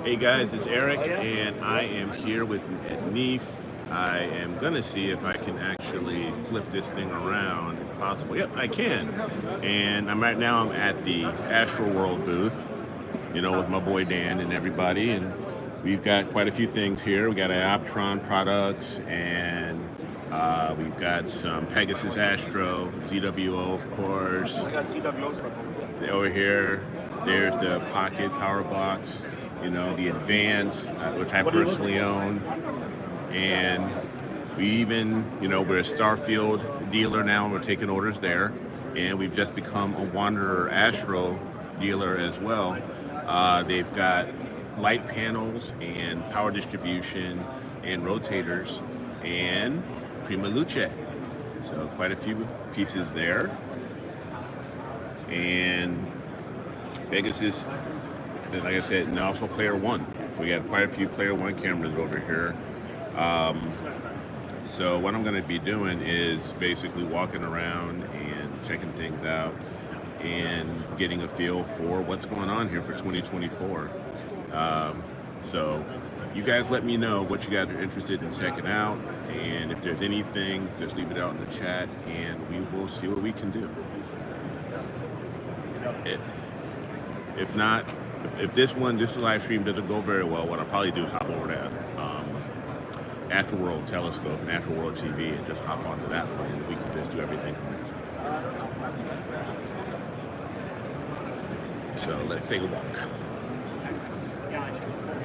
Hey guys, it's Eric, and I am here with at NEAF. I am gonna see if I can actually flip this thing around, if possible. Yep, I can. And I'm at the Astroworld booth, you know, with my boy Dan and everybody, and we've got quite a few things here. We got Optron products, and we've got some Pegasus Astro, ZWO, of course. I got ZWOs. Over here, there's the Pocket Power Box, you know, the Advance, which I personally own. And we even, you know, we're a Starfield dealer now, and we're taking orders there. And we've just become a Wanderer Astro dealer as well. They've got light panels and power distribution and rotators and Primalucelab. So quite a few pieces there. And Pegasus, like I said, and also Player One. So we got quite a few Player One cameras over here. So what I'm going to be doing is basically walking around and checking things out and getting a feel for what's going on here for 2024. So you guys let me know what you guys are interested in checking out, and if there's anything, just leave it out in the chat and we will see what we can do. If not, if this live stream doesn't go very well, what I'll probably do is hop over to Astroworld Telescope and Astroworld TV and just hop onto that one, and we can just do everything from there. So let's take a walk.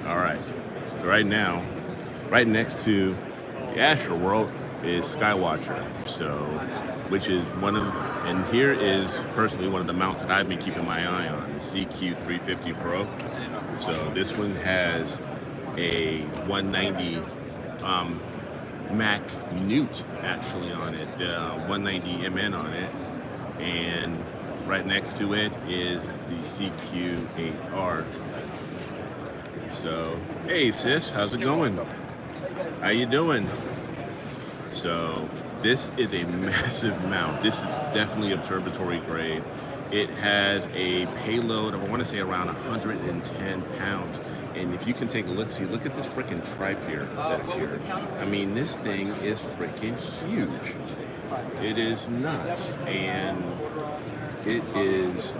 All right. So right now, right next to the Astroworld is Skywatcher. So, which is one of, and here is personally one of the mounts that I've been keeping my eye on, the CQ350 Pro. So this one has a 190 Mac Newt actually on it, 190 MN on it, and right next to it is the CQ8R. So, hey sis, how's it going? How you doing? So this is a massive mount. This is definitely observatory grade. It has a payload of, I want to say, around 110 pounds. And if you can take a look, see, look at this freaking tripe here that's here. I mean, this thing is freaking huge. It is nuts. And it is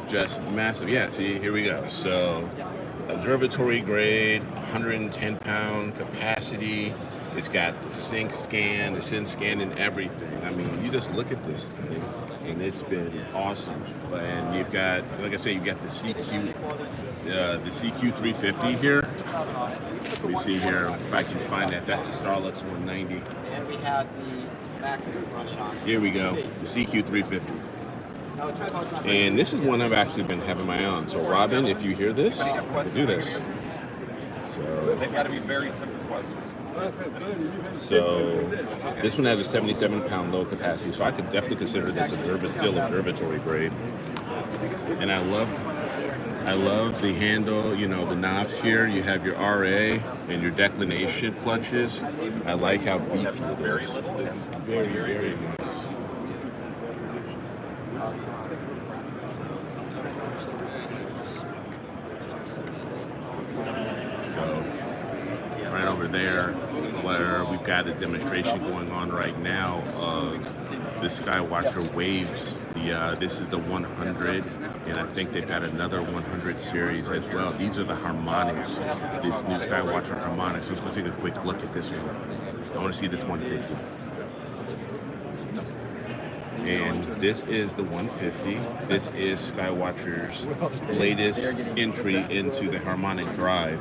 just massive. Yeah, see, here we go. So observatory grade, 110 pound capacity. It's got the sync scan, the SIN scan, and everything. I mean, you just look at this thing, and it's been awesome. And you've got, like I say, you've got the CQ350 here. Let me see here if I can find that. That's the Starlux 190. And we had the Mac running on. Here we go, the CQ350. And this is one I've actually been having my eye on. So Robin, if you hear this, do this. So they've got to be very simple questions. So this one has a 77 pound low capacity, so I could definitely consider this still observatory grade. And I love the handle, you know, the knobs here. You have your RA and your declination clutches. I like how beefy it is. It's very, very nice. Right over there, where we've got a demonstration going on right now of the Skywatcher Waves. This is the 100, and I think they've got another 100 series as well. These are the harmonics, this new Skywatcher harmonics. Let's go take a quick look at this one. I want to see this 150. And this is the 150. This is Skywatcher's latest entry into the harmonic drive.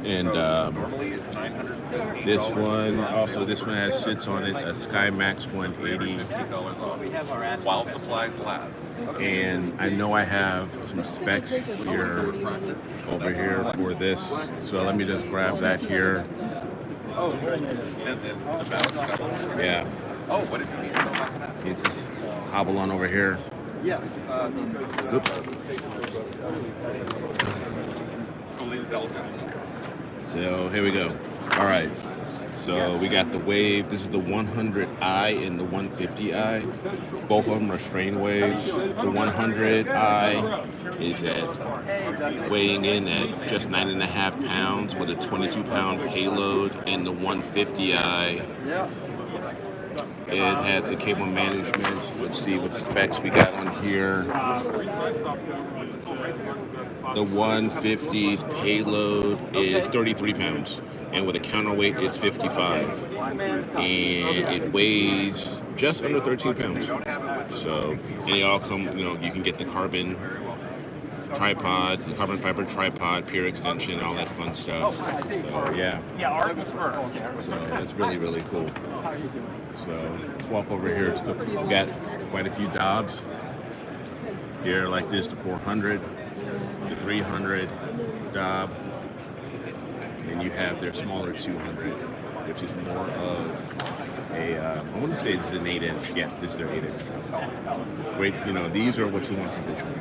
And this one sits on it, a SkyMax 180. While supplies last. And I know I have some specs here, over here for this. So let me just grab that here. Oh, is it about stuff? Yeah. Oh, what did you need to know about that? It's just hobble on over here. Yes. Oops. Go leave the telescope. So here we go. All right. So we got the Wave. This is the 100i and the 150i. Both of them are strain waves. The 100i is weighing in at just 9.5 pounds with a 22-pound payload, and the 150i, it has a cable management. Let's see what specs we got on here. The 150's payload is 33 pounds, and with a counterweight, it's 55. And it weighs just under 13 pounds. So, and they all come, you know, you can get the carbon tripod, the carbon fiber tripod, peer extension, all that fun stuff. So, yeah. Yeah, art was first. So it's really, really cool. So let's walk over here. So we got quite a few Dobbs here, like this, the 400, the 300 Dobb, and you have their smaller 200, which is more of a, I want to say this is an 8-inch. Yeah, this is their 8-inch. Great, you know, these are what you want for visual.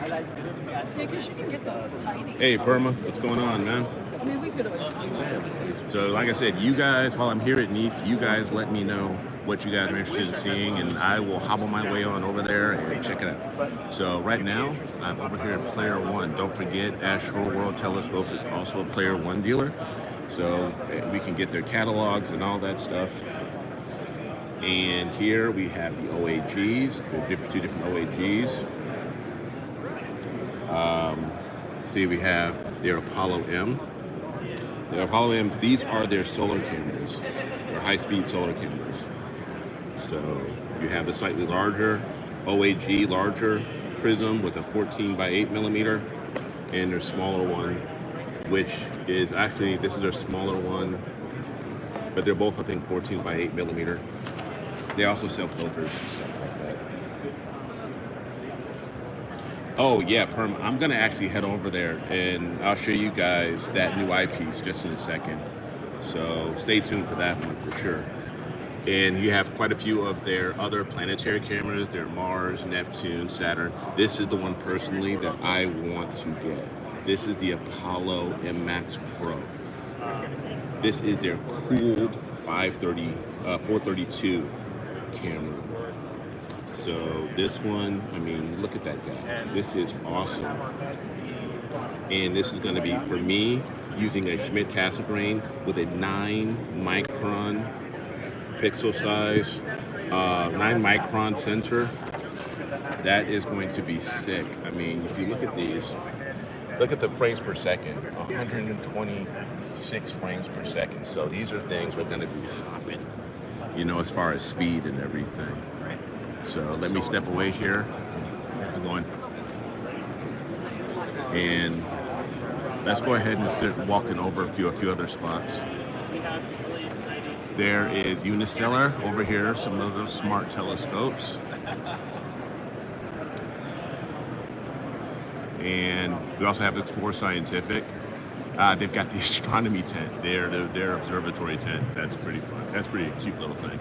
Yeah, because you can get those tiny. Hey, Perma, what's going on, man? I mean, we could always do that. So, like I said, you guys, while I'm here at NEAF, you guys let me know what you guys are interested in seeing, and I will hobble my way on over there and check it out. So, right now, I'm over here at Player One. Don't forget, Astroworld Telescopes is also a Player One dealer, so we can get their catalogs and all that stuff. And here we have the OAGs, the two different OAGs. See, we have their Apollo M. The Apollo M's, these are their solar cameras, their high-speed solar cameras. So you have the slightly larger OAG, larger prism with a 14 by 8 millimeter, and their smaller one, which is actually, this is their smaller one, but they're both, I think, 14 by 8 millimeter. They also sell filters and stuff like that. Oh yeah, Perm, I'm gonna actually head over there and I'll show you guys that new eyepiece just in a second. So stay tuned for that one for sure. And you have quite a few of their other planetary cameras, their Mars, Neptune, Saturn. This is the one personally that I want to get. This is the Apollo M Max Pro. This is their cooled 432 camera. So this one, I mean, look at that guy. This is awesome. And this is going to be, for me, using a Schmidt Cassegrain with a 9 micron pixel size, 9 micron sensor. That is going to be sick. I mean, if you look at these, look at the frames per second, 126 frames per second. So these are things we're going to be hopping, you know, as far as speed and everything. So let me step away here. How's it going? And let's go ahead and start walking over a few other spots. There is Unistellar over here, some of those smart telescopes. And we also have Explore Scientific. They've got the astronomy tent, their observatory tent. That's pretty fun. That's pretty cute little thing.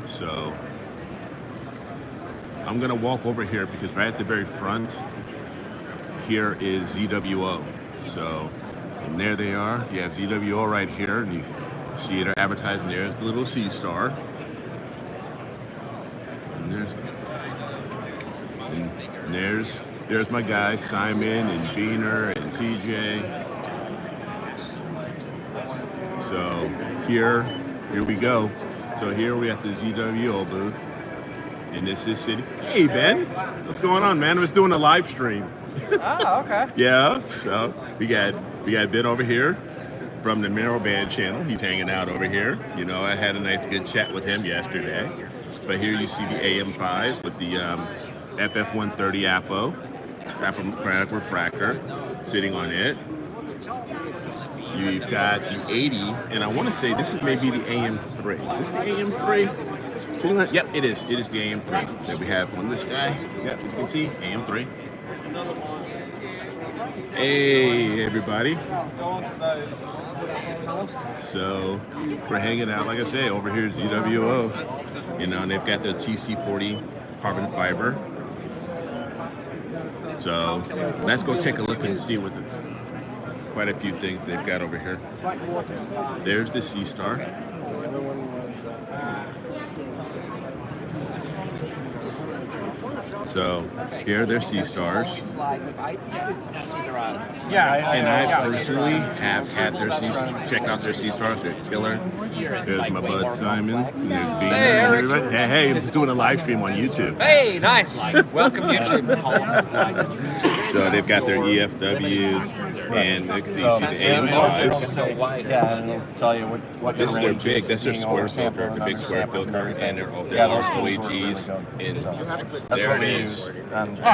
So I'm gonna walk over here because right at the very front here is ZWO. So, and there they are. You have ZWO right here, and you see it advertising there. There's the little sea star. And there's my guys, Simon and Beaner and TJ. So here we go. So here we at the ZWO booth, and this is City. Hey Ben, what's going on, man? I was doing a live stream. Oh, okay. Yeah, so we got Ben over here from the Narrowband channel. He's hanging out over here. You know, I had a nice good chat with him yesterday. But here you see the AM5 with the FF130 Apple refractor sitting on it. You've got the 80, and I want to say this is maybe the AM3. Is this the AM3? Sitting on, yep, it is. It is the AM3 that we have on this guy. Yep, you can see AM3. Hey, everybody. So we're hanging out, like I say, over here at ZWO. You know, and they've got the TC40 carbon fiber. So let's go take a look and see what quite a few things they've got over here. There's the Sea Star. So here are their Sea Stars. Yeah, And I personally have had their checked out their Sea Stars. They're killer. There's my bud Simon. And there's Bean. Hey, Eric. Hey, I'm just doing a live stream on YouTube. Hey, nice. Welcome, YouTube. So they've got their EFWs and you see the A5s. Yeah, and it'll tell you what This is your their range big, is, that's their being square oversampled filter, the big and square undersampled filter, everything. and they're Yeah, those all tools were really OAGs. good. And So that's there what it we is. use. And There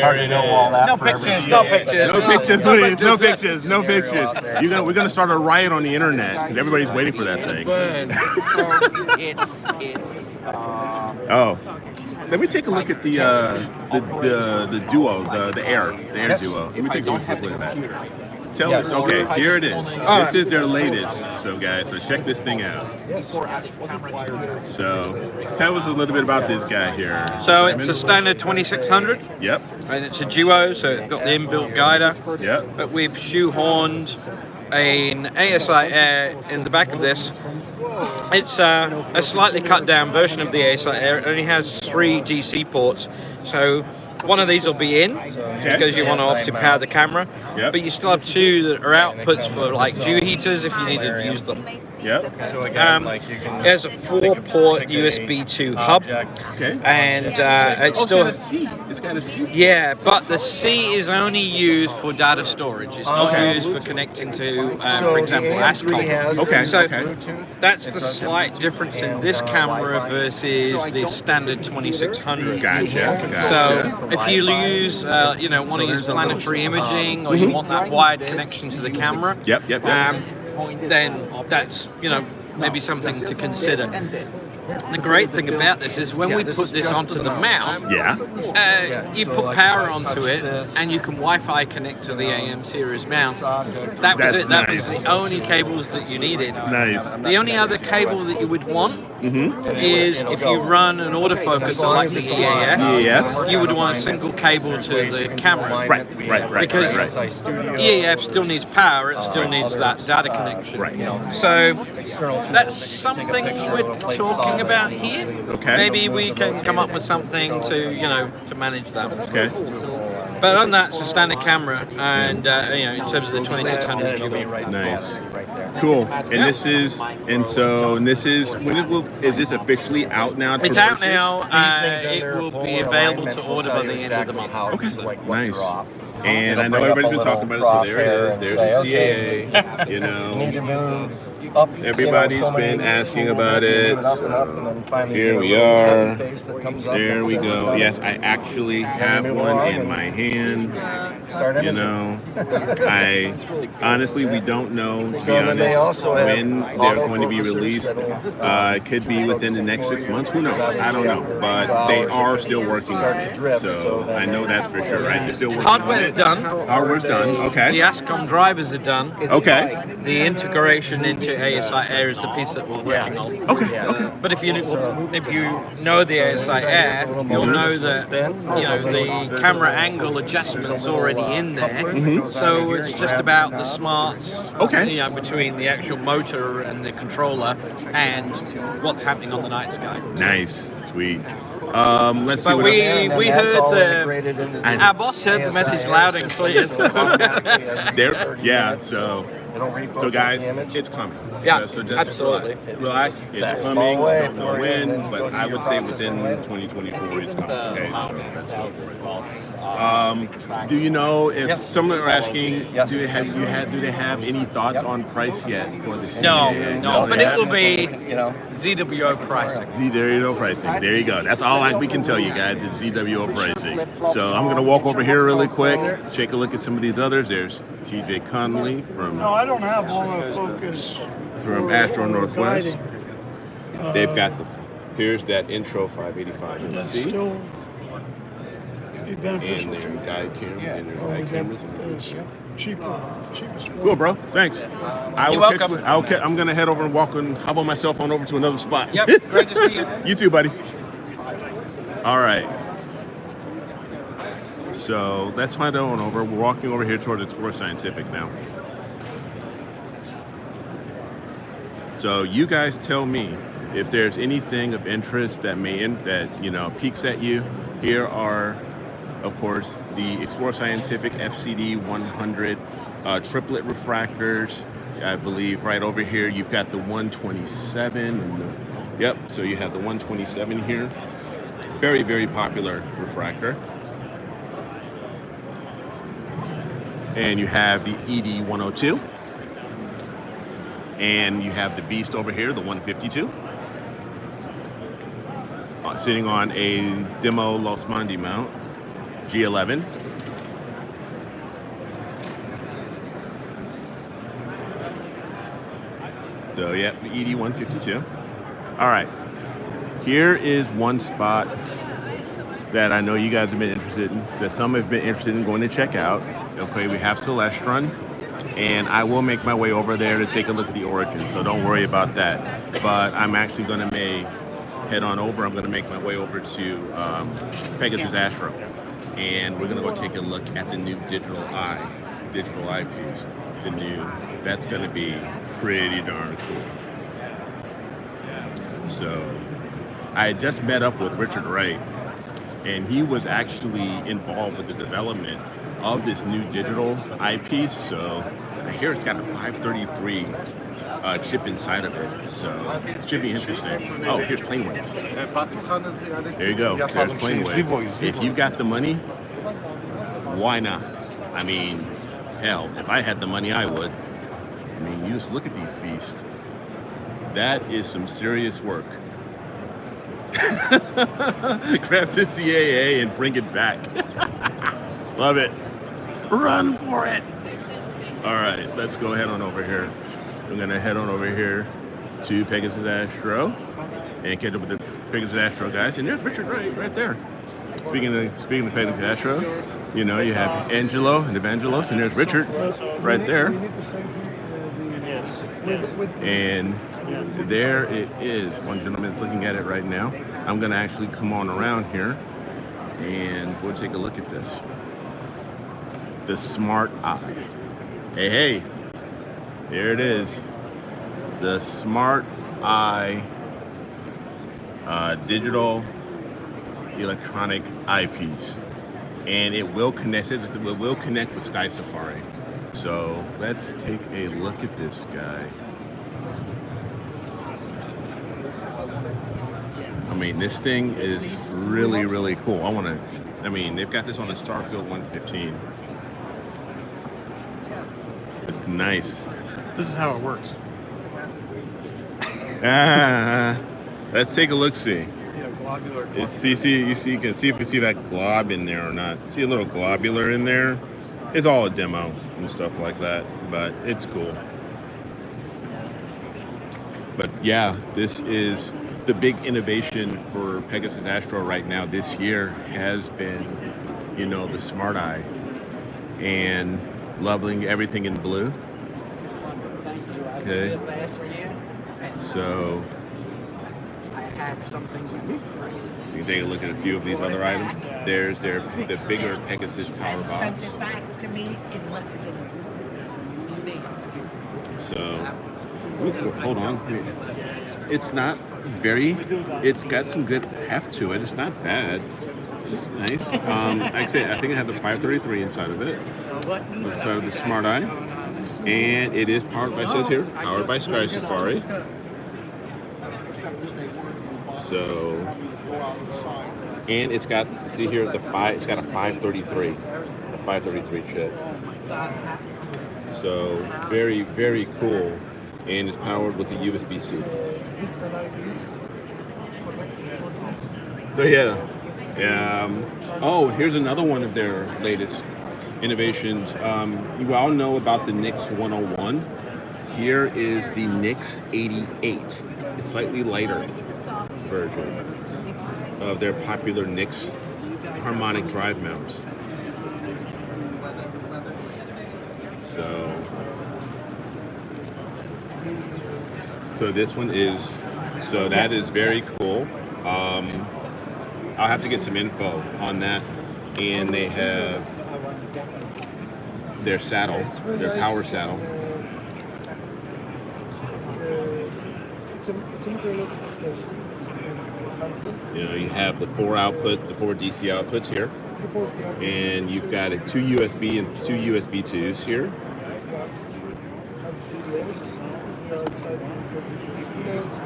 hard to it know all is. that No for pictures, every no pictures. No pictures, please. No pictures. No scenario pictures. out there. We're gonna start a riot on the internet because everybody's waiting for that thing. So it's Oh, let me take a look at the duo, the Air Yes. Duo. Let me take a quick look at that. Tell Yes. me. Okay, here it is. This is their latest. So guys, so check this thing out. So tell us a little bit about this guy here. So it's a standard 2600, Yep. and it's a duo, so it's got the inbuilt guider. Yep. But we've shoehorned an ASI Air in the back of this. It's a slightly cut down version of the ASI Air. It only has 3 DC ports. So one of these will be in because you want to obviously power the camera. Yep. But you still have 2 that are outputs for like dew heaters if you needed to use them. Yep. so again, like you can. There's a 4-port USB 2 hub, Okay. and it's Oh, still it's got a C. It's got a C. yeah, but the C is only used for data storage. It's not Okay. used for connecting to, So for example, the AMP really Astro. has Okay, So okay. Bluetooth. that's It the does have slight Bluetooth difference in and, this camera Wi-Fi. versus the standard 2600. Gotcha. So Gotcha. if you use, want to use there's a planetary little, imaging, or you want that wide connection to the camera, Yep. Yep. Yep. then that's maybe something to consider. The great thing about this is when we put this onto the mount, Yeah. you put power onto it, and you can Wi-Fi connect to the AM series mount. That was That's it. That nice. was the only cables that you needed. Nice. The only other cable that you would want is if you run an autofocus like the EAF, Yeah. you would want a single cable to the camera. Right. Because Right. EAF still needs power, it still needs that data connection. Right. So that's something we're talking about here. Okay. Maybe we can come up with something to to manage that. Okay. But on that, it's a standard camera, and in terms of the 2600 GB. Nice. Cool. And this is is this officially out now? It's out now. These things It are will be polar available alignment to will order tell by the you end of the exactly month. how Okay. it's like Nice. you're off. And I It'll know bring up everybody's a been talking about it, so there it is. There's the CAA. You You need to know, move up. Everybody's so many been asking little about meters, it. move up and up, and then finally Here get a we little are. happy face that comes up there that we says go. it's Yes, done. I actually have one in my hand. Start You imaging. know, I honestly we don't know. To be So then they honest, also have when they're going to be autofocusers released. that'll, It could be within the next 6 months. Who knows? I don't know. But they are still working on Start to it. drift, so So then- I know that's for sure, right? They're still working on Hardware's it. done. Hardware's done. The Okay. ASCOM drivers are done. Okay. The integration into ASI Air is the piece that we're working on. Okay. Yeah. Okay. But if you know the ASI Air, you'll know that the camera angle adjustment's already in there. So it's just about the smarts, Okay. between the actual motor and the controller and what's happening on the night sky. Nice. Sweet. Let's see. But what we else- heard integrated into the our boss heard the ASI message Air loud and system, clear. so automatically every There. 30 Yeah. minutes, So. it'll refocus So guys, the image. it's coming. Yeah, So just absolutely. relax. It's Fast coming. ball away Don't know for you, when, and then but go to I your would say processing within later. 2024 it's coming. Okay. So do you know if Yes. someone are asking? Yes. Do they have any thoughts on price yet for the No, CAA? no, but they it will haven't? be ZWO pricing. There you go, pricing. There you go. That's all we can tell you guys. It's ZWO pricing. So I'm gonna walk over here really quick, take a look at some of these others. There's TJ Conley from I don't have autofocus. from Astro Northwest. They've got here's that intro 585 That's MC still be and beneficial their to you. guide cameras. It's cheapest way. Cool, bro. Thanks. You're welcome. I'm gonna head over and hobble my cell phone over to another spot. Yep, great to see you. You too, buddy. All right. So let's find on over. We're walking over here toward Explore Scientific now. So you guys tell me if there's anything of interest that peeks at you. Here are, of course, the Explore Scientific FCD 100 triplet refractors. I believe right over here you've got the 127. Yep, so you have the 127 here. Very, very popular refractor. And you have the ED 102. And you have the beast over here, the 152. Sitting on a demo Los Mandi mount, G11. So yeah, the ED 152. All right, here is one spot that I know you guys have been interested in, that some have been interested in going to check out. Okay, we have Celestron, and I will make my way over there to take a look at the Origin, so don't worry about that. But I'm actually going to head on over. I'm going to make my way over to Pegasus Astro, and we're going to go take a look at the new digital eyepiece. That's going to be pretty darn cool. So I just met up with Richard Wright, and he was actually involved with the development of this new digital eyepiece. So I hear it's got a 533 chip inside of it, so it should be interesting. Oh, here's Planewave. There you go. There's Planewave. If you've got the money, why not? I mean, hell, if I had the money, I would. I mean, you just look at these beasts. That is some serious work. Grab the CAA and bring it back. Love it. Run for it. All right, let's go head on over here. I'm gonna head on over here to Pegasus Astro and catch up with the Pegasus Astro guys. And there's Richard right there. Speaking of Pegasus Astro, you know, you have Angelo and Evangelos, and there's Richard right there. And there it is. One gentleman's looking at it right now. I'm gonna actually come on around here and we'll take a look at this. The SmartEye. Hey, there it is. The SmartEye digital electronic eyepiece, and it will connect with Sky Safari. So let's take a look at this guy. I mean, this thing is really, really cool. They've got this on a Starfield 115. It's nice. This is how it works. Let's take a look-see. Yeah, globular. You can see if you see that glob in there or not. See a little globular in there? It's all a demo and stuff like that, but it's cool. But yeah, this is the big innovation for Pegasus Astro right now this year has been, the SmartEye and loving everything in blue. Okay. So you can take a look at a few of these other items. There's the bigger Pegasus power box. Send it back to me in less than So, hold on. It's got some good heft to it. It's not bad. It's nice. Like I said, I think it had the 533 inside of it. Inside of the SmartEye. And it is powered by, it says here, powered by Sky Safari. So, and it's got, see here, it's got a 533 chip. So, very, very cool. And it's powered with a USB-C. So yeah. Oh, here's another one of their latest innovations. You all know about the NIX 101. Here is the NIX 88. It's slightly lighter version of their popular NIX harmonic drive mounts. So this one is, that is very cool. I'll have to get some info on that and they have their saddle, their power saddle. It's a meteorological station. You know, you have the 4 outputs, the 4 DC outputs here, and you've got two USB and 2 USB 2s here.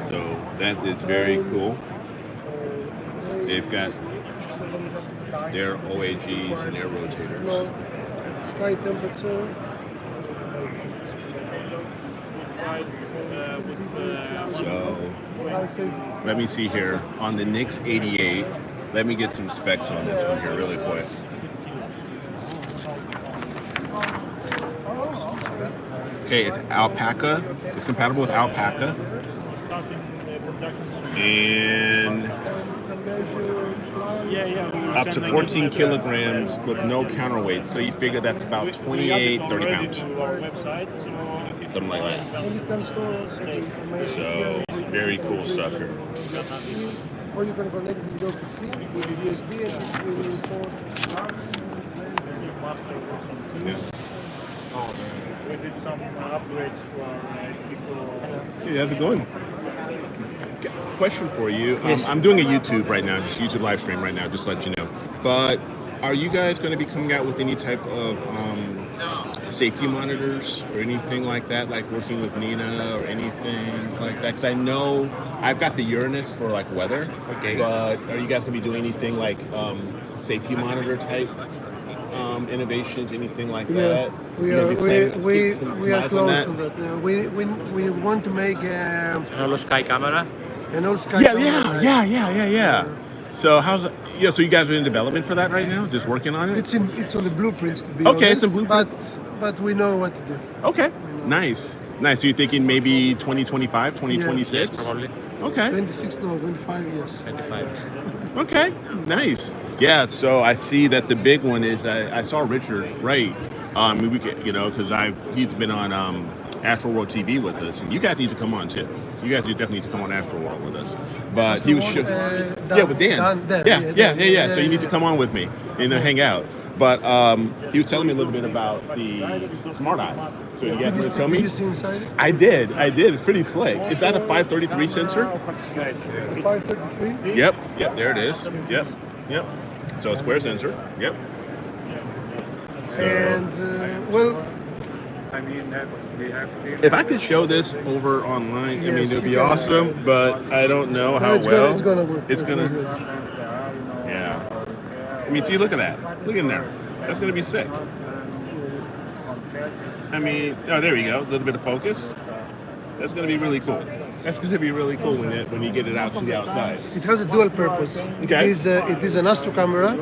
So that is very cool. They've got their OAGs and their rotators. Sky temperature. So let me see here on the Nix 88. Let me get some specs on this one here really quick. Okay, it's Alpaca. It's compatible with Alpaca. And up to 14 kilograms with no counterweight. So you figure that's about 28, 30 pounds. Something like that. So very cool stuff here. Or you can connect with your PC with the USB and it will import. Yeah. We did some upgrades for people. Hey, how's it going? Question for you. I'm doing a YouTube right now, just YouTube live stream right now, just to let you know. But are you guys going to be coming out with any type of safety monitors or anything like that, like working with Nina or anything like that? Because I know I've got the Uranus for like weather. Okay. But are you guys going to be doing anything like safety monitor type innovations, anything like that? We are close to that. We want to make An all-sky camera. an old sky. Yeah. So how's it? Yeah, so you guys are in development for that right now, just working on it. It's on the blueprints to be Okay, honest, it's a blueprint. But we know what to do. Okay, nice. So you're thinking maybe 2025, 2026? Probably. Okay. 25 years. 25. Okay, nice. Yeah, so I see that the big one is I saw Richard Wright. We could, because he's been on Astroworld TV with us, and you guys need to come on too. You guys definitely need to come on Astroworld with us. But he was with Dan. Yeah. So you need to come on with me and hang out. But he was telling me a little bit about the SmartEye. So you guys want to tell me? Did you see inside it? I did. It's pretty slick. Is that a 533 sensor? 533? Yep. There it is. Yep. So a square sensor. Yep. So, And well, I mean, we have seen. if I could show this over online, I mean, Yes, it would be you can. awesome. But I don't know how it's well. gonna work. It's gonna. Sometimes there are, Yeah. I mean, see, look at that. Look in there. That's gonna be sick. I mean, oh, there we go. A little bit of focus. That's gonna be really cool. That's gonna be really cool when you get it out to the outside. it has a dual purpose. Okay. It is an Astro camera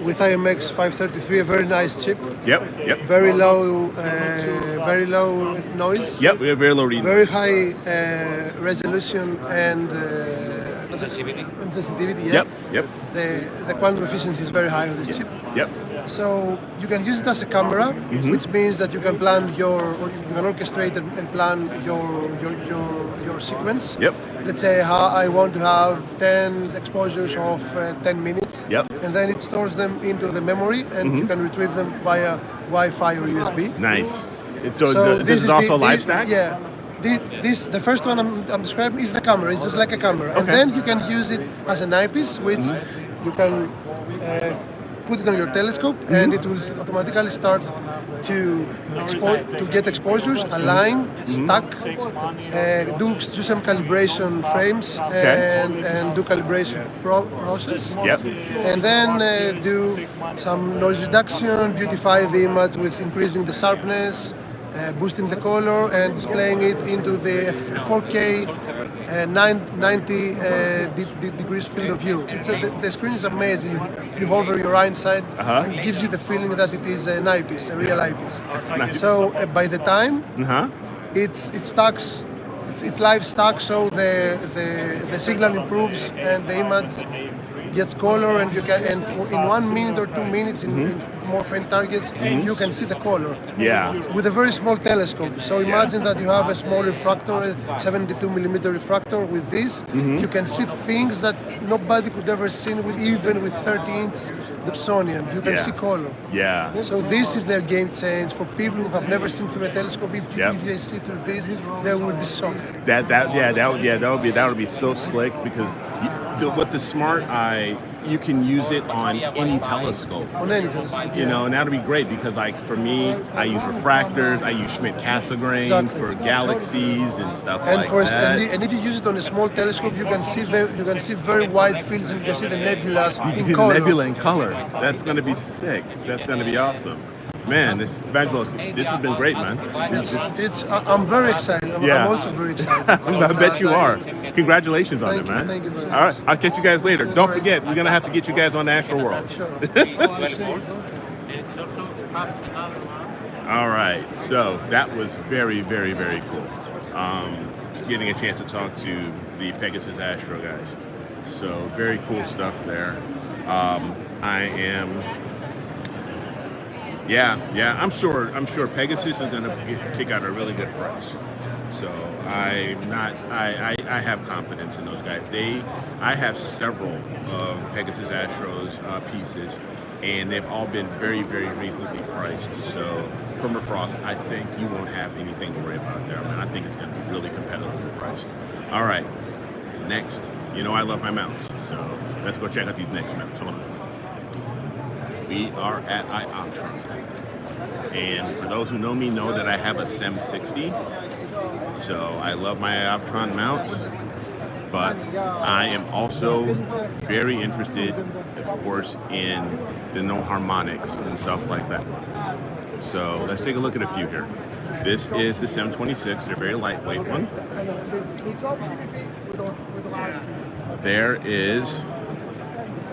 with IMX 533, a very nice chip, Yep. very low noise, Yep. We have very low reading. very high resolution and sensitivity. Yeah. Yep. The quantum efficiency is very high on this chip. Yep. So you can use it as a camera, which means that you can plan or you can orchestrate and plan your sequence. Yep. Let's say I want to have 10 exposures of 10 minutes. Yep. And then it stores them into the memory, and you can retrieve them via Wi-Fi or USB. Nice. So this is also live stack? Yeah. The first one I'm describing is the camera. It's just like a camera, and Okay. then you can use it as an eyepiece, which you can put it on your telescope, and it will automatically start to get exposures, align, stack, do some calibration frames, and do calibration process. Yep. And then do some noise reduction, beautify the image with increasing the sharpness, boosting the color, and displaying it into the 4K 90 degrees field of view. The screen is amazing. You hover your eye inside, and it gives you the feeling that it is an eyepiece, a real eyepiece. Nice. So by the time it stacks, it live stacks, so the signal improves and the image gets color, and you can, and in 1 minute or 2 minutes in more faint targets, you can see the color. Yeah. With a very small telescope. So imagine that you have a small refractor, a 72mm refractor. With this, you can see things that nobody could ever see with even with 30-inch Dobsonian. You can see color. Yeah. So this is their game change for people who have never seen through a telescope. If they see through this, they will be shocked. That would be so slick because with the SmartEye, you can use it on any telescope. On any telescope. You know, and that'll be great because, like, for me, I use refractors, I use Schmidt-Cassegrains for galaxies and stuff like that. And if you use it on a small telescope, you can see very wide fields and you can see the nebulas You can in see color. the nebula in color. That's going to be sick. That's going to be awesome. Man, Evangelos, this has been great, man. I'm very excited. I'm also very excited. I bet you are. Congratulations on it, man. Thank you very much. All right, I'll catch you guys later. Don't forget, we're going to have to get you guys on the Astroworld. Sure. All right, so that was very, very, very cool. Getting a chance to talk to the Pegasus Astro guys. So very cool stuff there. I'm sure Pegasus is gonna kick out a really good price. So I have confidence in those guys. I have several of Pegasus Astro's pieces, and they've all been very, very reasonably priced. So permafrost, I think you won't have anything to worry about there, man. I think it's gonna be really competitively priced. All right, next. You know I love my mounts, so let's go check out these next mounts. Hold on. We are at iOptron. And for those who know me, know that I have a SEM 60. So I love my iOptron mount, but I am also very interested, of course, in the no harmonics and stuff like that. So let's take a look at a few here. This is the 726, they're a very lightweight one. There is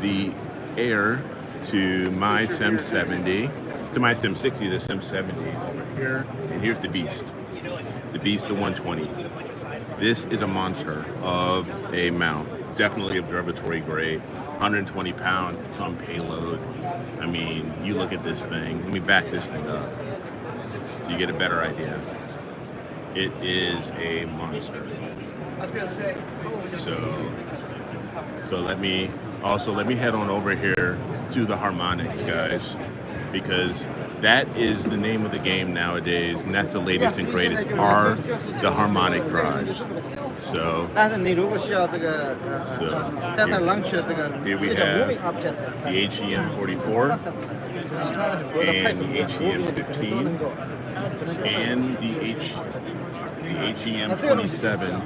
the Air to my SEM 70, to my SEM 60, the SEM 70 over here, and here's the Beast. The Beast, the 120. This is a monster of a mount. Definitely observatory grade, 120 pound, it's on payload. I mean, you look at this thing, let me back this thing up so you get a better idea. It is a monster. So let me head on over here to the harmonics, guys, because that is the name of the game nowadays, and that's the latest and greatest are the harmonic drives. So here we have the HEM44 and the HEM15 and the HEM27.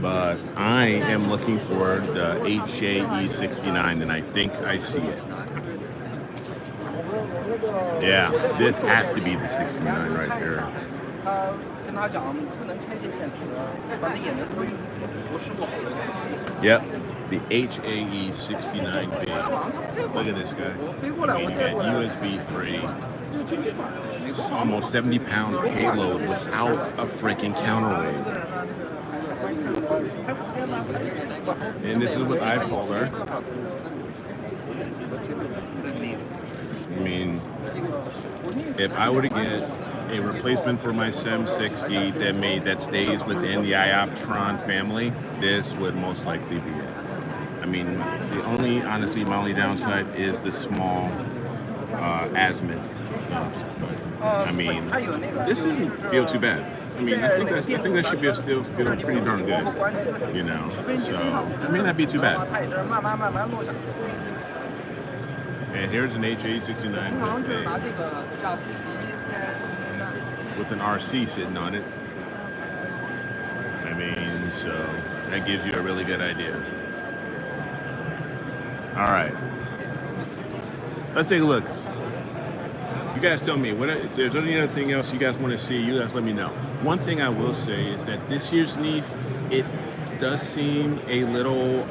But I am looking for the HAE69, and I think I see it. Yeah, this has to be the 69 right here. Yep, the HAE69B. Look at this guy. I mean, you got USB 3. It's almost 70 pound payload without a freaking counterweight. And this is with iPolar. I mean, if I were to get a replacement for my SEM 60 that stays within the iOptron family, this would most likely be it. I mean, honestly, my only downside is the small azimuth. I mean, this doesn't feel too bad. I mean, I think that should still feel pretty darn good, you know. So it may not be too bad. And here's an HAE69 with an RC sitting on it. I mean, so that gives you a really good idea. All right, let's take a look. You guys tell me, if there's anything else you guys want to see, you guys let me know. One thing I will say is that this year's NEAF, it does seem a little,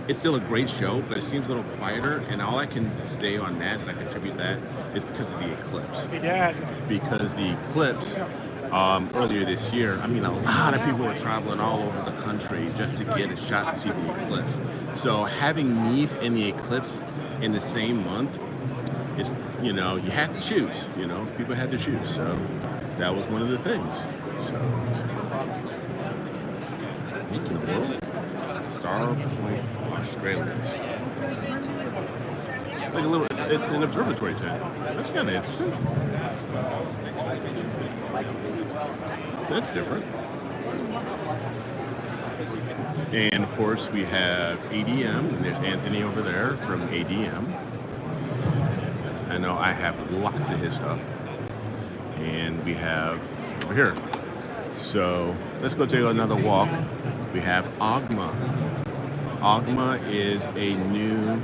it's still a great show, but it seems a little quieter, and all I can say on that, and I can attribute that, is because of the eclipse. Yeah. Because the eclipse earlier this year. I mean, a lot of people were traveling all over the country just to get a shot to see the eclipse. So having NEAF and the eclipse in the same month is, you know, you had to choose. You know, people had to choose. So that was one of the things. So, what in the world? Star Point, Australia. Like a little, it's an observatory tent. That's kind of interesting. That's different. And of course we have ADM, and there's Anthony over there from ADM. I know I have lots of his stuff. And we have over here. So let's go take another walk. We have Ogma. Ogma is a new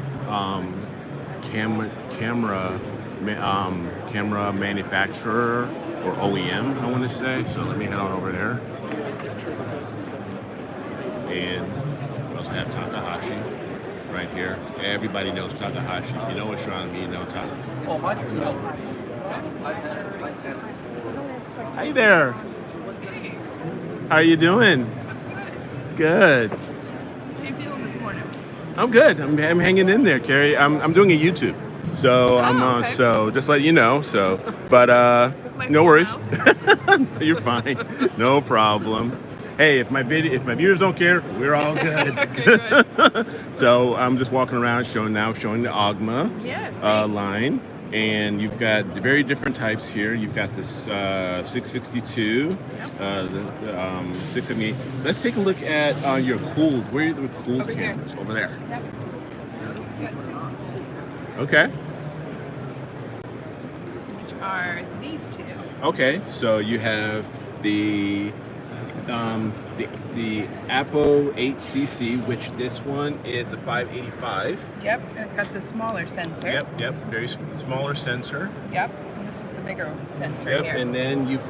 camera manufacturer, or OEM, I want to say. So let me head on over there. And we also have Takahashi right here. Everybody knows Takahashi. If you know astronomy, you know Takahashi. Hi there. How are you doing? Good. How you feeling this morning? I'm good. I'm hanging in there, Carrie. I'm doing a YouTube, so I'm okay. so just let you know. So, but no worries. You're fine. No problem. Hey, if my viewers don't care, we're all good. Okay, good. So I'm just walking around showing the Ogma Yes, thanks. line, and you've got the very different types here. You've got this 662, the 678. Let's take a look at your cooled. Where are the cooled Over here. cameras? Over there. Yep. Got two. Okay. Which are these two. Okay. So you have the Apo 8cc, which this one is the 585. Yep, and it's got the smaller sensor. Yep. Very smaller sensor. Yep, and this is the bigger sensor Yep. here. And then you've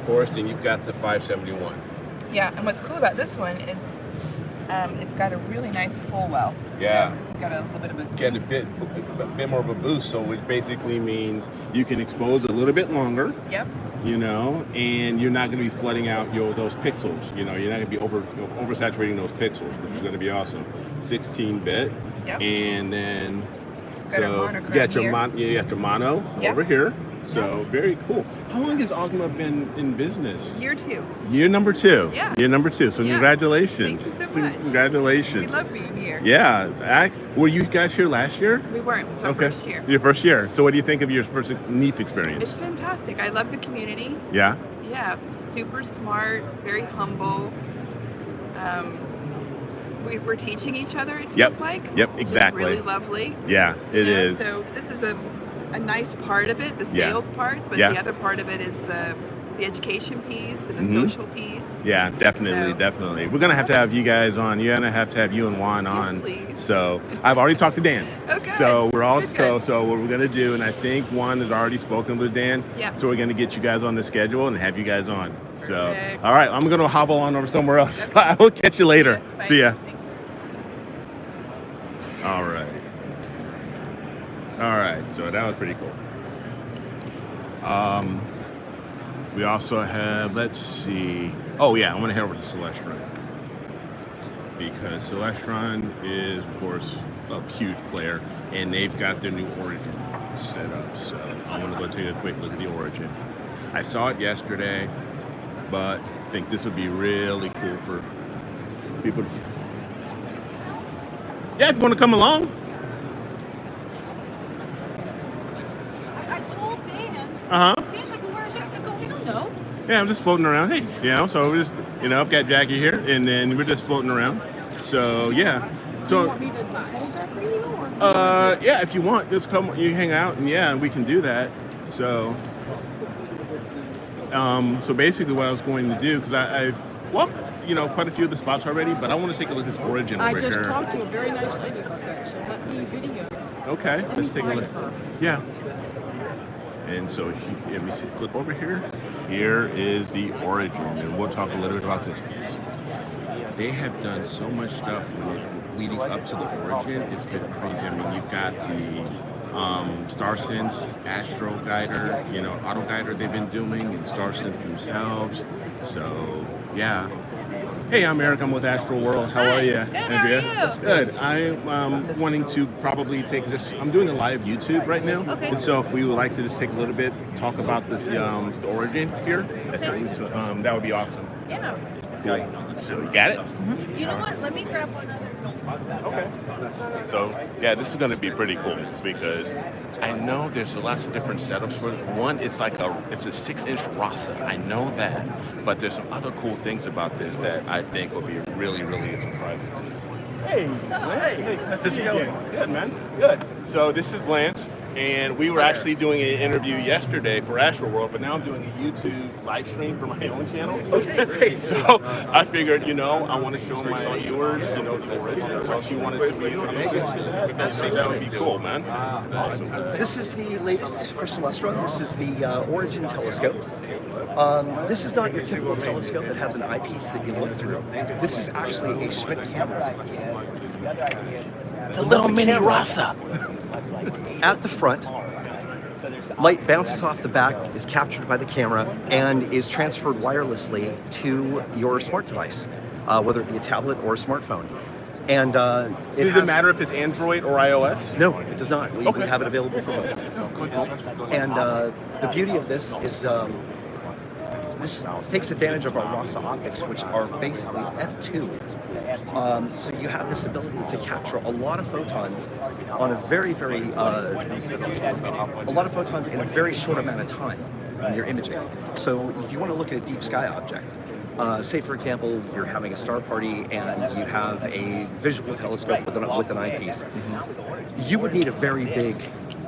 got the 571. Yeah, and what's cool about this one is it's got a really nice full well. Yeah. So got a little bit of a Get a bit more of a boost, so it basically means you can expose a little bit longer. Yep. You know, and you're not going to be flooding out those pixels. You know, you're not going to be oversaturating those pixels, which is going to be awesome. 16-bit, Yep. and then Got a so monochrome you got your here. you got your mono Yep. over here. So very cool. How long has Ogma been in business? Year 2. Year number 2. Yeah. Year number 2. So Yeah. congratulations. Thank you so much. Congratulations. We love being here. Yeah. Were you guys here last year? We weren't. It's our first year. Your first year. So what do you think of your first NEAF experience? It's fantastic. I love the community. Yeah. Yeah, super smart, very humble. We're teaching each other, it feels like. Yep, which is exactly. really lovely. Yeah, it is. So this is a nice part of it, the Yeah. sales part, but Yeah. the other part of it is the education piece and the Mhm. social piece. Yeah, definitely. We're gonna have to have you guys on. You're gonna have to have you and Juan on. please. So I've already talked to Dan. Oh, good. So we're all Good. so what we're gonna do, and I think Juan has already spoken with Dan. Yeah. So we're gonna get you guys on the schedule and have you guys on. So Perfect. all right, I'm gonna hobble on over somewhere else. Okay. I will catch you later. Yeah, bye. See ya. Thank you. All right. So that was pretty cool. We also have, let's see. Oh yeah, I'm gonna head over to Celestron because Celestron is, of course, a huge player, and they've got their new Origin set up. So I'm gonna go take a quick look at the Origin. I saw it yesterday, but I think this would be really cool for people. Yeah, if you want to come along. I told Dan. Uh-huh. Dan's like, well, where's it? I go, we don't know. Yeah, I'm just floating around. Hey, so we're just, I've got Jackie here, and then we're just floating around. So, yeah. Do you So, want me to photograph for you? Or yeah, if you want, just come, you hang out, and yeah, we can do that. So, so basically what I was going to do, because I've walked, quite a few of the spots already, but I want to take a look at this Origin I over just here. talked to a very nice lady about that, so let me video. Okay, let's take a look. Her. Yeah. And so, let me see, flip over here. Here is the Origin, and we'll talk a little bit about this. They have done so much stuff leading up to the Origin. It's been crazy. I mean, you've got the StarSense Astro Guider, Auto Guider they've been doing, and StarSense themselves. So, yeah. Hey, I'm Eric. I'm with Astroworld. How are you, Good, Andrea? how are you? That's good. I'm wanting to probably take this. I'm doing a live YouTube right now, Okay. and so if we would like to just take a little bit, talk about this the Origin here, that would be awesome. Yeah. Cool. So, you got it? You know what? Let me grab one other. Okay. So, yeah, this is going to be pretty cool because I know there's lots of different setups for it. One, it's a 6-inch RASA. I know that, but there's some other cool things about this that I think will be really, really surprising. Hey, hey, how's it going? Good, man. Good. So this is Lance, and we were actually doing an interview yesterday for Astroworld, but now I'm doing a YouTube live stream for my own channel. Okay, great. So I figured, I want to show my viewers, the Origin. So if you want to see it, that would be cool, man. Awesome. This is the latest for Celestron. This is the Origin telescope. This is not your typical telescope that has an eyepiece that you look through. This is actually a Schmidt camera. The little mini RASA. At the front, light bounces off the back, is captured by the camera, and is transferred wirelessly to your smart device, whether it be a tablet or a smartphone. And Does it matter if it's Android or iOS? No, it does not. We have it available for both. Oh, cool. And the beauty of this is this takes advantage of our RASA optics, which are basically f2. So you have this ability to capture a lot of photons on a very, very a lot of photons in a very short amount of time when you're imaging. So if you want to look at a deep sky object, say for example you're having a star party and you have a visual telescope with an eyepiece, you would need a very big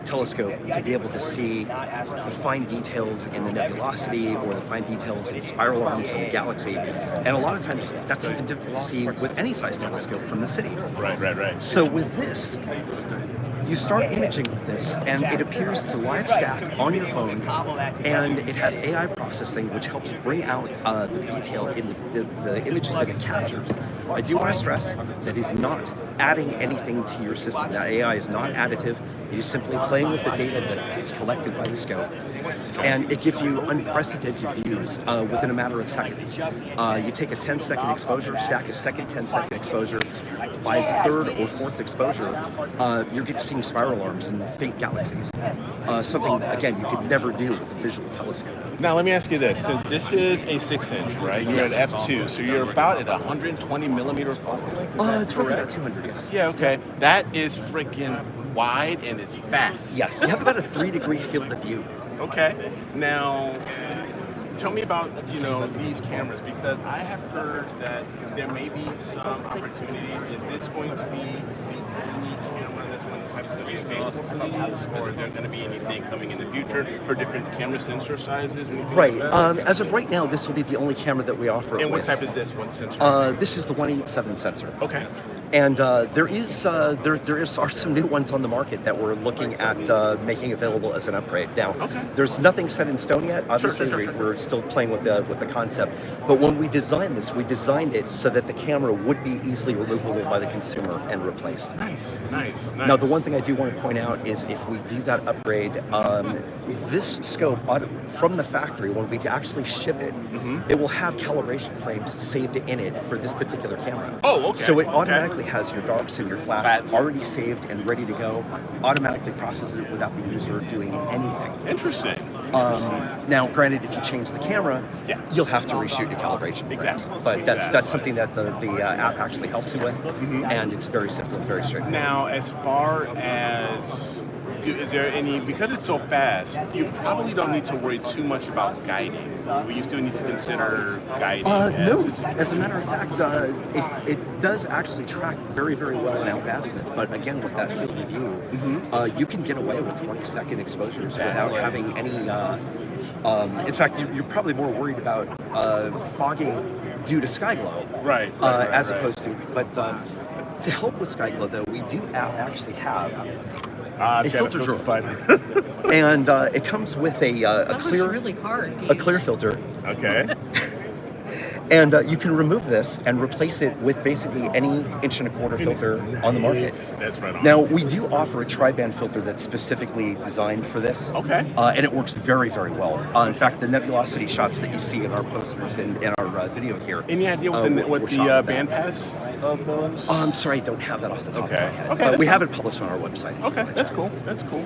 telescope to be able to see the fine details in the nebulosity or the fine details in spiral arms of the galaxy. And a lot of times that's even difficult to see with any size telescope from the city. Right. So with this, you start imaging with this, and it appears to live stack on your phone, and it has AI processing, which helps bring out the detail in the images that it captures. I do want to stress that it's not adding anything to your system. That AI is not additive. It is simply playing with the data that is collected by the scope, and it gives you unprecedented views within a matter of seconds. You take a 10-second exposure, stack a second 10-second exposure. By the third or fourth exposure, you're seeing spiral arms and faint galaxies. Something, again, you could never do with a visual telescope. Now, let me ask you this. Since this is a 6-inch, right, you're at f2, so you're about at 120 millimeter focal length? It's roughly about 200, yes. Yeah, okay. That is freaking wide and it's fast. Yes, you have about a 3-degree field of view. Okay. Now, tell me about, these cameras, because I have heard that there may be some opportunities. Is this going to be the only camera that's going to be available for these, or is there going to be anything coming in the future for different camera sensor sizes? Right. As of right now, this will be the only camera that we offer. And what type is this one sensor? This is the 187 sensor. Okay. And there are some new ones on the market that we're looking at making available as an upgrade. Now, there's nothing set in stone yet. Obviously, we're still playing with the concept. But when we designed this, we designed it so that the camera would be easily removable by the consumer and replaced. Nice. Now, the one thing I do want to point out is if we do that upgrade, this scope from the factory, when we actually ship it, it will have calibration frames saved in it for this particular camera. Oh, okay. So it automatically has your darks and your flats already saved and ready to go, automatically processes it without the user doing anything. Interesting. Now, granted, if you change the camera, you'll have to reshoot your calibration frames. But that's something that the app actually helps you with, and it's very simple and very straightforward. Now, as far as is there any, because it's so fast, you probably don't need to worry too much about guiding. You still need to consider guiding. No, as a matter of fact, it does actually track very, very well in azimuth. But again, with that field of view, you can get away with 20-second exposures without having any. In fact, you're probably more worried about fogging due to sky glow, as opposed to. But to help with sky glow, though, we do actually have a filter drawer, and it comes with a clear, really hard. a clear filter. Okay. And you can remove this and replace it with basically any 1.25" filter on the market. That's right on. Now, we do offer a tri-band filter that's specifically designed for this. Okay. And it works very, very well. In fact, the nebulosity shots that you see in our posters and in our video here. Any idea what were the shot with band that. pass of those? I'm sorry, I don't have that off the top of my head. Okay, But we that's have it published on our website. if you Okay, wanna that's check. cool. That's cool.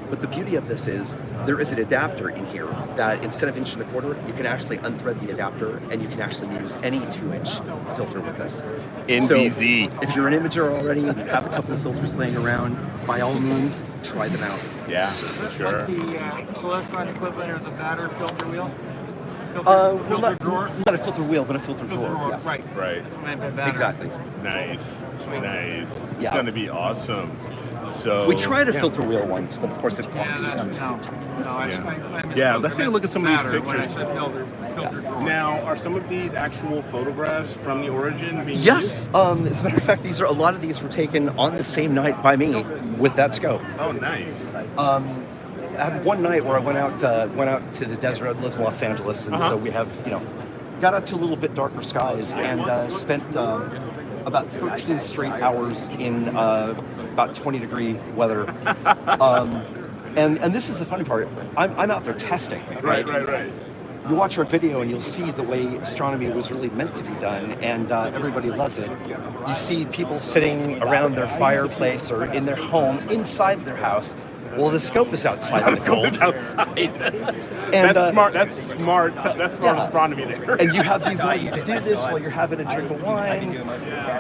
But the beauty of this is there is an adapter in here that instead of 1.25", you can actually unthread the adapter and you can actually use any 2-inch filter with this. NBZ. So if you're an imager already and you have a couple of filters laying around, by all means, try them out. Yeah, sure. Like the Celestron equivalent or the batter filter wheel? Well, Filter drawer? not a filter wheel, but a filter drawer. Yes. Right. Right. That's what I meant by batter. Exactly. Nice. Nice. It's Yeah. going to be awesome. So We tried a filter wheel once, but of course it blocks. No, Yeah, let's take a look at some of these batter when I pictures. said filter drawer. Now, are some of these actual photographs from the Origin being Yes. used? As a matter of fact, a lot of these were taken on the same night by me with that scope. Oh, nice. I had one night where I went out to the desert. I lived in Los Angeles, and so we have, got out to a little bit darker skies and spent about 13 straight hours in about 20-degree weather. And this is the funny part. I'm out there testing. Right. You watch our video and you'll see the way astronomy was really meant to be done, and everybody loves it. You see people sitting around their fireplace or in their home, inside their house. Well, the scope is outside the cold. And, That's smart. That's smart. That's smart yeah. astronomy there. And you have the ability to do this while you're having a drink of wine.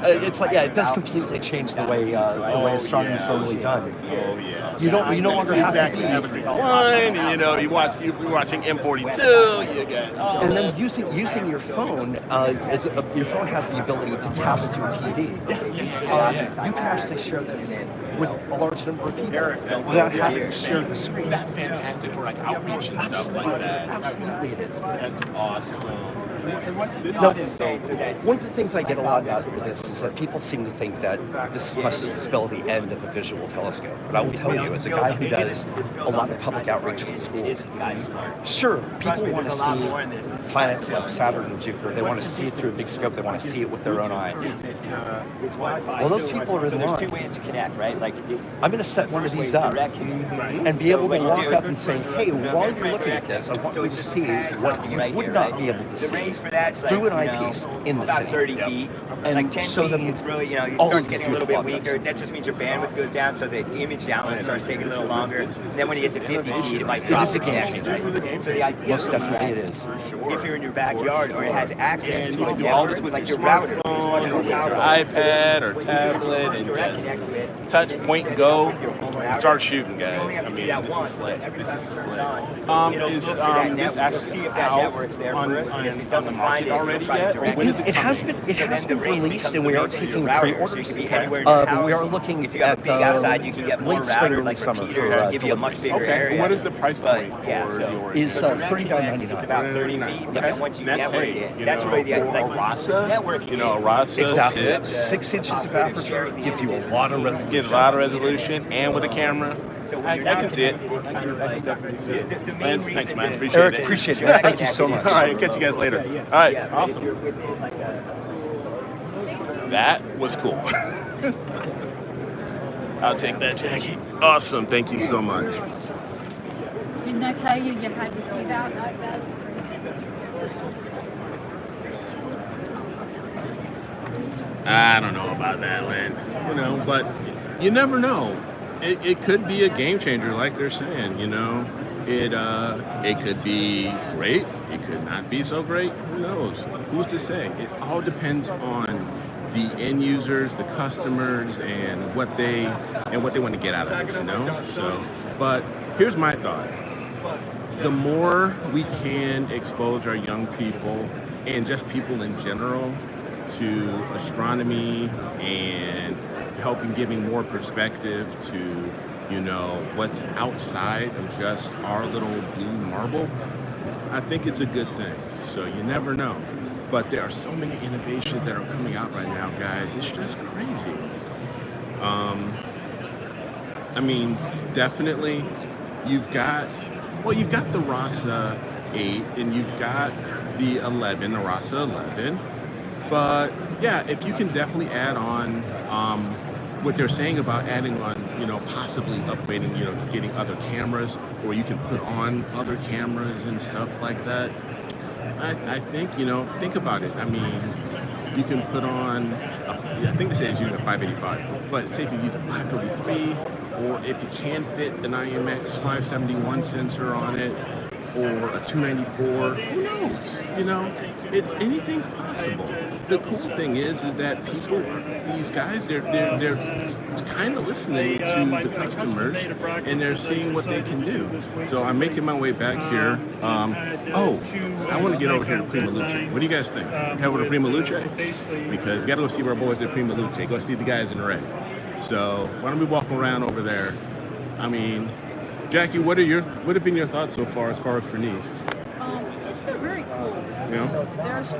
It's like, it does completely change the way astronomy is normally done. Oh yeah. You no longer have to be. Have a drink of wine. You're watching M42. You get. And then using your phone, your phone has the ability to cast to a TV. You can actually share this with a large number of people without having to share the screen. That's fantastic for like outreach and stuff like that. Absolutely, it is. That's awesome. Now, one of the things I get a lot out of this is that people seem to think that this must spell the end of the visual telescope. But I will tell you, as a guy who does a lot of public outreach with schools, sure, people want to see planets like Saturn and Jupiter. They want to see it through a big scope. They want to see it with their own eye. Well, those people are in line. There's two ways to connect, right? Like, I'm going to set one of these up and be able to walk up and say, hey, while you're looking at this, I want you to see what you would not be able to see through an eyepiece in the about city. 30 feet. And like 10 show feet, them it's really, it all starts of getting a the little bit beautiful weaker. That just means your bandwidth goes down, so the image download starts taking a little longer. Then when you get to 50 feet, it might drop is a game again, right? So the idea Most definitely it is. if you're in your backyard or it has access to a network, like your router is much more powerful. iPad or tablet and just touch, point, and go, and start shooting, guys. I mean, this is slick. This is slick. Is this actually see if that network's there first? If it doesn't find it already yet? It has been released, and we are taking pre-orders. We are looking if you have a big outside, you can get more late spring, router early like summer repeaters for to give you a much bigger area. What is the price point yeah, for so the Origin? Is $39.99. It's about 30 feet. And once you network it, that's really really the like Rasa? networking. Rasa Exactly. 6 inches of aperture gives you a lot of resolution. Gives a lot of resolution, and with a camera, I can see it. It's kind of like the main Lance, reason thanks, man. that- Appreciate Eric, it. appreciate it. Thank you so much. All right, catch you guys later. All right, awesome. That was cool. I'll take that, Jackie. Awesome. Thank you so much. Didn't I tell you you had to see that? I don't know about that, Lynn. But you never know. It could be a game changer, like they're saying. It could be great. It could not be so great. Who knows? Who's to say? It all depends on the end users, the customers, and what they want to get out of it. So, but here's my thought. The more we can expose our young people and just people in general to astronomy and helping giving more perspective to what's outside of just our little blue marble, I think it's a good thing. So you never know. But there are so many innovations that are coming out right now, guys. It's just crazy. Definitely you've got the Rasa 8 and you've got the 11, the RASA 11. But yeah, if you can definitely add on what they're saying about adding on, possibly upgrading, getting other cameras, or you can put on other cameras and stuff like that. I think, think about it. I mean, you can put on, I think they say it's using a 585, but say if you use a 533, or if you can fit an IMX 571 sensor on it, or a 294, who knows? It's anything's possible. The cool thing is that people, these guys, they're kind of listening to the customers, and they're seeing what they can do. So I'm making my way back here. I want to get over here to Primalucelab. What do you guys think? Head over to Primalucelab? Because we got to go see our boys at Primalucelab. Go see the guys in red. So why don't we walk around over there? I mean, Jackie, what have been your thoughts so far as for NEAF? It's been very cool. Yeah. There's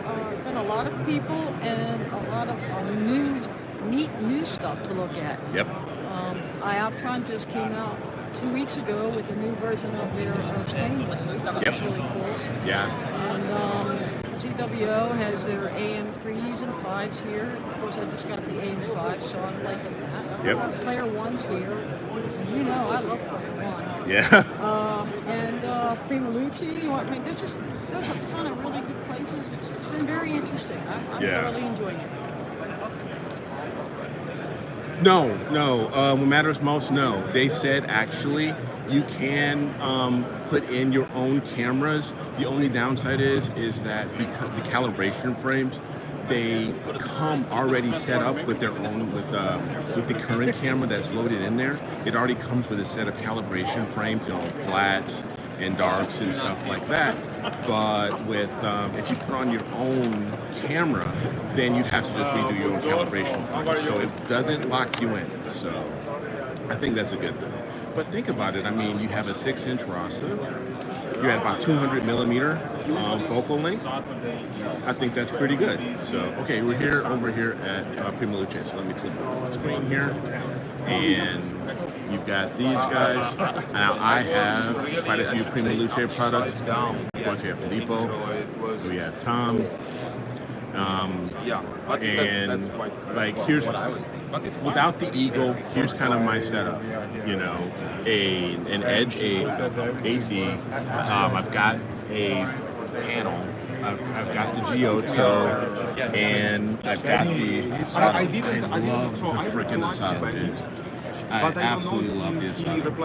been a lot of people and a lot of neat new stuff to look at. Yep. Ioptron just came out 2 weeks ago with a new version of their stainless. That was really cool. Yeah. And ZWO has their AM3s and 5s here. Of course, I just got the AM5, so I'm liking that. Yep. Player 1's here. I love Player 1. Yeah. And Primalucelab, I mean, there's a ton of really good places. It's been very interesting. I'm really enjoying it. No. What matters most, no. They said actually you can put in your own cameras. The only downside is that because the calibration frames, they come already set up with their own, with the current camera that's loaded in there. It already comes with a set of calibration frames, flats and darks and stuff like that. But with if you put on your own camera, then you'd have to just redo your own calibration frames. So it doesn't lock you in. So I think that's a good thing. But think about it. I mean, you have a 6-inch RASA. You have about 200 millimeter focal length. I think that's pretty good. So, okay, we're over here at Primalucelab. So let me flip the screen here. And you've got these guys. Now, I have quite a few Primalucelab products. Of course, we have Filippo. We have Tom. And like here's without the Eagle, here's kind of my setup. An Edge AZ. I've got a panel. I've got the Giotto, and I've got the Astro. I love the freaking Astro, dude. I absolutely love the Astro, but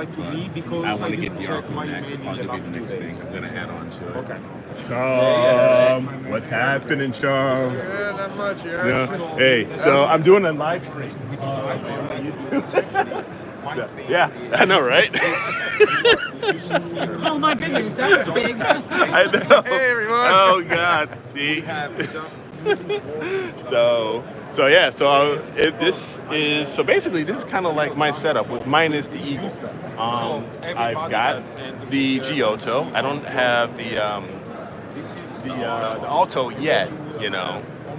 I want to get the Arco next. It'll probably be the next thing I'm going to add on to it. Okay. What's happening, Charles? Yeah, not much. Yeah. Hey, so I'm doing a live stream on YouTube. Yeah, I know, right? Oh my goodness, that was big. I know. Hey, everyone. Oh God. See. So basically this is kind of like my setup with minus the Eagle. I've got the Giotto. I don't have the Alto yet.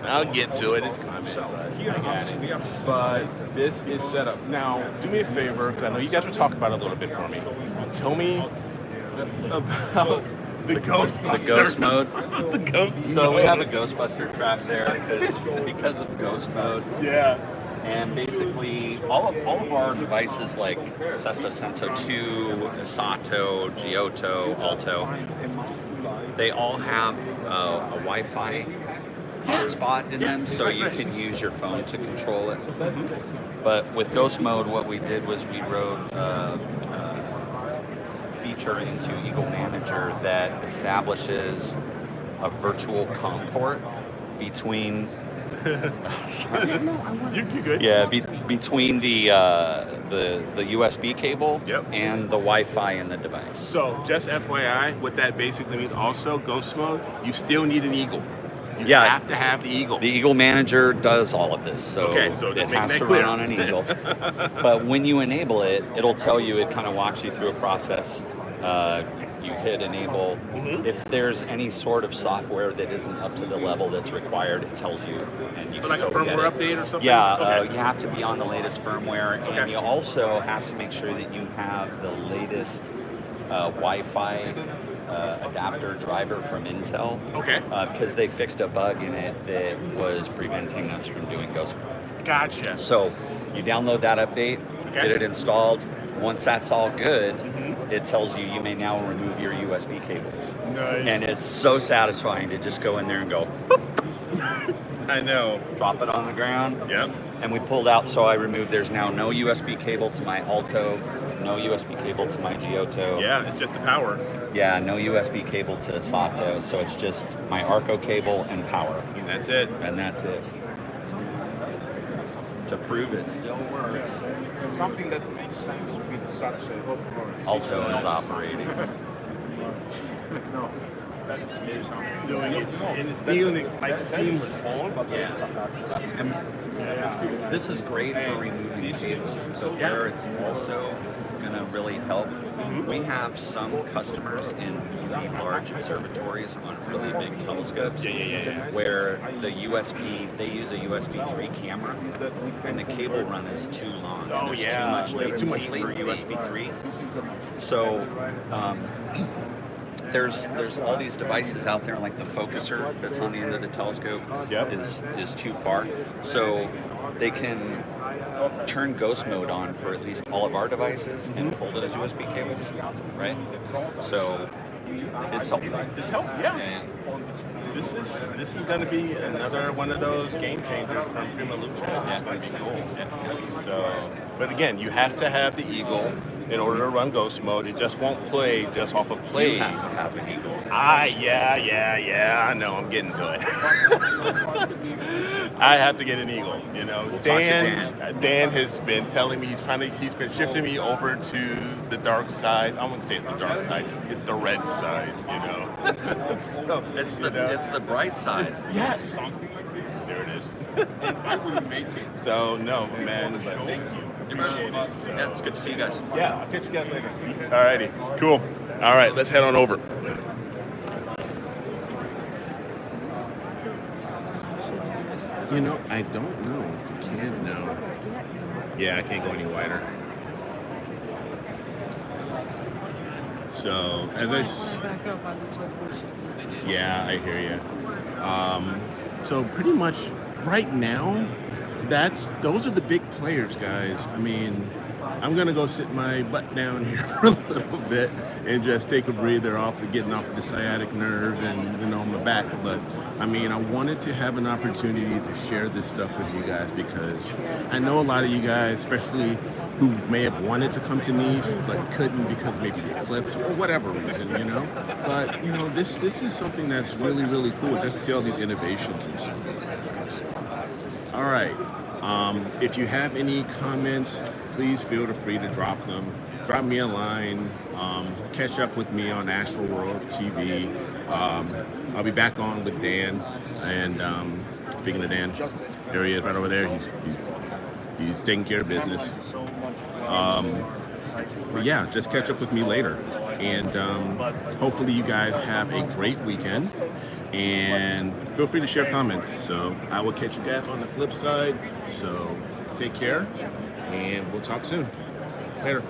I'll get to it. It's coming. But this is set up. Now, do me a favor, because I know you guys were talking about it a little bit for me. Tell me about the Ghostbuster. The ghost mode. The ghost So mode. we have a Ghostbuster trap there because of ghost mode. Yeah. And basically, all of our devices like Sesto Senso 2, Sato, Giotto, Alto, they all have a Wi-Fi hotspot in them, so you can use your phone to control it. But with ghost mode, what we did was we wrote a feature into Eagle Manager that establishes a virtual COM port between. Sorry. You're good. Yeah, between the USB cable and the Wi-Fi in the device. So just FYI, what that basically means also, ghost mode, you still need an Eagle. You Yeah. have to have the Eagle. The Eagle Manager does all of this, so, so it just has making to that clear. run on an Eagle. But when you enable it, it'll tell you, it kind of walks you through a process. You hit enable. If there's any sort of software that isn't up to the level that's required, it tells you, and you can Like a go get firmware it. update or something? Yeah, Okay. you have to be on the latest firmware, and you also have to make sure that you have the latest Wi-Fi adapter driver from Intel. Okay. Because they fixed a bug in it that was preventing us from doing ghost. Gotcha. So you download that update, get it installed. Once that's all good, it tells you may now remove your USB cables. Nice. And it's so satisfying to just go in there and go, boop, I know. drop it on the ground. Yep. And we pulled out, so I removed, there's now no USB cable to my Alto, no USB cable to my Giotto. Yeah, it's just the power. Yeah, no USB cable to Sato, so it's just my Arco cable and power. And that's it. And that's it. To prove it still works. Something that makes sense with such a, of course. Alto is operating. No. Doing it, and it's feeling like seamless. Yeah. And this is great for removing cables, but where it's also going to really help, we have some customers in really large observatories on really big telescopes where the USB, they use a USB 3 camera and the cable run is too long. Oh, There's yeah. too much latency Too much for latency. USB 3. So there's all these devices out there, like the focuser that's on the end of the telescope is too far. So they can turn ghost mode on for at least all of our devices and pull those USB cables, right? So it's helpful. It's helpful, yeah. This is going to be another one of those game changers from Primalucelab. It's going to be cool. So, but again, you have to have the Eagle in order to run ghost mode. It just won't play just off of play. You have to have an Eagle. Yeah. I know. I'm getting to it. I have to get an Eagle. You know, Dan has been telling me he's been shifting me over to the dark side. I wouldn't say it's the dark side. It's the red side. You know. So, it's the bright side. Yes. There it is. I wouldn't make it. So no, man. But thank you. Appreciate it. Yeah, it's good to see you guys. Yeah, I'll catch you guys later. Alrighty, cool. All right, let's head on over. You know, I don't know if you can now. Yeah, I can't go any wider. So, as yeah, I hear you. So pretty much right now, those are the big players, guys. I mean, I'm gonna go sit my butt down here for a little bit and just take a breather off of getting off the sciatic nerve and on my back. But I mean, I wanted to have an opportunity to share this stuff with you guys because I know a lot of you guys, especially who may have wanted to come to NEAF but couldn't because maybe the eclipse or whatever reason, you know. But you know, this is something that's really, really cool just to see all these innovations and stuff. All right. If you have any comments, please feel free to drop them. Drop me a line. Catch up with me on Astroworld TV. I'll be back on with Dan. And speaking of Dan, there he is right over there. He's taking care of business. But yeah, just catch up with me later. And hopefully you guys have a great weekend. And feel free to share comments. So I will catch you guys on the flip side. So take care. And we'll talk soon. Later.